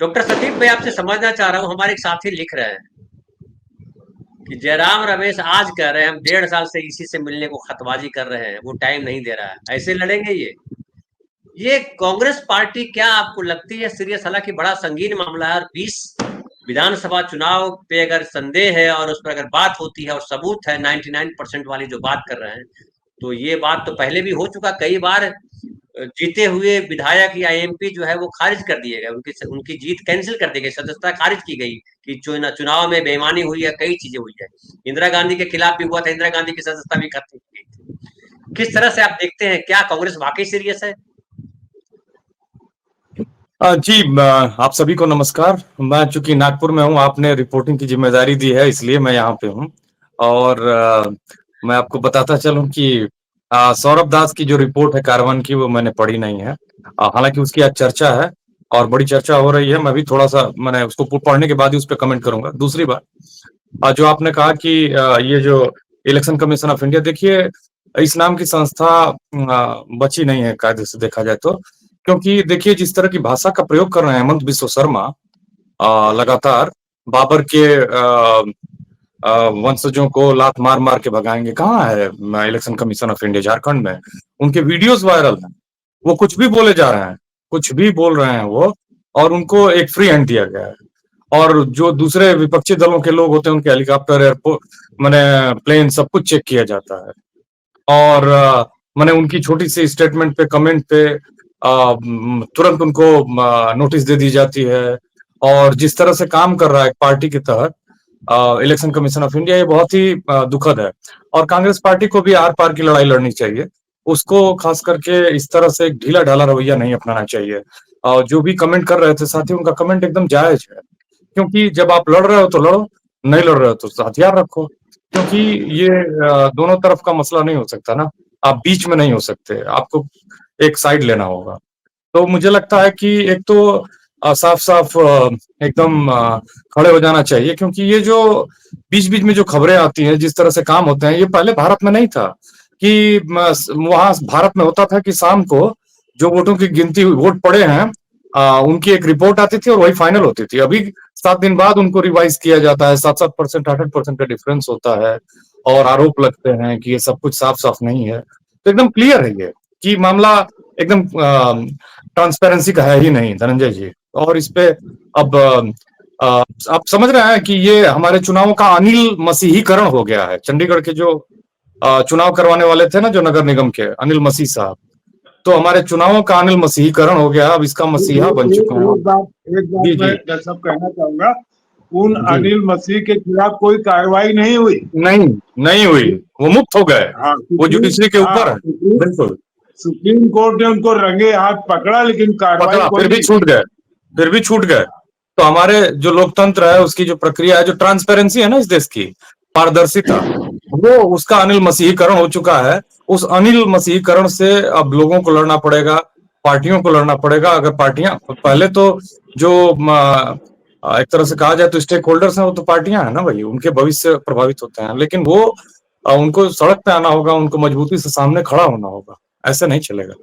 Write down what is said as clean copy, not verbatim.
Doctor Sandeep, मैं आपसे समझना चाह रहा हूँ, हमारे एक साथी लिख रहे हैं कि जयराम रमेश आज कह रहे हैं हम 1.5 साल से इसी से मिलने को खतबाजी कर रहे हैं, वो टाइम नहीं दे रहा है, ऐसे लड़ेंगे ये कांग्रेस पार्टी क्या आपको लगती है सीरियस? हालांकि बड़ा संगीन मामला है और 20 विधानसभा चुनाव पे अगर संदेह है और उस पर अगर बात होती है और सबूत है 99% वाली जो बात कर रहे हैं, तो ये बात तो पहले भी हो चुका कई बार। जीते हुए विधायक या एमपी जो है वो खारिज कर दिए गए, उनकी जीत कैंसिल कर दी गई, सदस्यता खारिज की गई कि चुनाव में बेईमानी हुई है, कई चीजें हुई है। इंदिरा गांधी के खिलाफ भी हुआ था, इंदिरा गांधी की सदस्यता भी खत्म की गई थी। किस तरह से आप देखते हैं, क्या कांग्रेस वाकई सीरियस है? जी, आप सभी को नमस्कार। मैं चूंकि नागपुर में हूँ, आपने रिपोर्टिंग की जिम्मेदारी दी है, इसलिए मैं यहाँ पे हूँ। और मैं आपको बताता चलूं कि सौरभ दास की जो रिपोर्ट है कारवान की, वो मैंने पढ़ी नहीं है। हालांकि उसकी आज चर्चा है और बड़ी चर्चा हो रही है। मैं भी थोड़ा सा मैंने उसको पढ़ने के बाद ही उस पर कमेंट करूंगा। दूसरी बात, जो आपने कहा कि ये जो इलेक्शन कमीशन ऑफ इंडिया, देखिए इस नाम की संस्था बची नहीं है कायदे से देखा जाए तो। क्योंकि देखिए जिस तरह की भाषा का प्रयोग कर रहे हैं हेमंत बिस्व शर्मा, लगातार बाबर के वंशजों को लात मार मार के भगाएंगे। कहाँ है election commission of India? Jharkhand में उनके वीडियोस वायरल हैं। वो कुछ भी बोले जा रहे हैं, कुछ भी बोल रहे हैं वो, और उनको एक फ्री हैंड दिया गया है। और जो दूसरे विपक्षी दलों के लोग होते हैं, उनके हेलीकॉप्टर, एयरपोर्ट, मैंने प्लेन, सब कुछ चेक किया जाता है। और मैंने उनकी छोटी सी स्टेटमेंट पे, कमेंट पे तुरंत उनको नोटिस दे दी जाती है। और जिस तरह से काम कर रहा है एक पार्टी के तहत इलेक्शन कमीशन ऑफ इंडिया, ये बहुत ही दुखद है। और कांग्रेस पार्टी को भी आर पार की लड़ाई लड़नी चाहिए। उसको खास करके इस तरह से एक ढीला ढाला रवैया नहीं अपनाना चाहिए। जो भी कमेंट कर रहे थे साथी, उनका कमेंट एकदम जायज है। क्योंकि जब आप लड़ रहे हो तो लड़ो, नहीं लड़ रहे हो तो हथियार रखो। क्योंकि ये दोनों तरफ का मसला नहीं हो सकता ना, आप बीच में नहीं हो सकते, आपको एक साइड लेना होगा। तो मुझे लगता है कि एक तो साफ साफ एकदम खड़े हो जाना चाहिए। क्योंकि ये जो बीच बीच में जो खबरें आती हैं, जिस तरह से काम होते हैं, ये पहले भारत में नहीं था। कि वहां भारत में होता था कि शाम को जो वोटों की गिनती, वोट पड़े हैं, उनकी एक रिपोर्ट आती थी और वही फाइनल होती थी। अभी 7 दिन बाद उनको रिवाइज किया जाता है, 7-7%, 8-8% का डिफरेंस होता है। और आरोप लगते हैं कि ये सब कुछ साफ साफ नहीं है। तो एकदम क्लियर है ये कि मामला एकदम ट्रांसपेरेंसी का है ही नहीं, धनंजय जी। और इस पे अब आप समझ रहे हैं कि ये हमारे चुनावों का अनिल मसीहीकरण हो गया है। चंडीगढ़ के जो चुनाव करवाने वाले थे ना, जो नगर निगम के, अनिल मसीह साहब, तो हमारे चुनावों का अनिल मसीहीकरण हो गया। अब इसका मसीहा बन चुका है। एक बात मैं सब कहना चाहूंगा, उन अनिल मसीह के खिलाफ कोई कार्रवाई नहीं हुई। नहीं हुई, वो मुक्त हो गए। हाँ, वो जुडिशरी के ऊपर है। बिल्कुल, सुप्रीम कोर्ट ने उनको रंगे हाथ पकड़ा, लेकिन कार्रवाई फिर भी छूट गए, फिर भी छूट गए। तो हमारे जो लोकतंत्र है, उसकी जो प्रक्रिया है, जो ट्रांसपेरेंसी है ना इस देश की, पारदर्शिता, वो उसका अनिल मसीहीकरण हो चुका है। उस अनिल मसीहीकरण से अब लोगों को लड़ना पड़ेगा, पार्टियों को लड़ना पड़ेगा। अगर पार्टियां, पहले तो जो एक तरह से कहा जाए तो स्टेक होल्डर्स हैं, वो तो पार्टियां हैं ना भाई, उनके भविष्य प्रभावित होते हैं। लेकिन वो उनको सड़क पे आना होगा, उनको मजबूती से सामने खड़ा होना होगा, ऐसे नहीं चलेगा।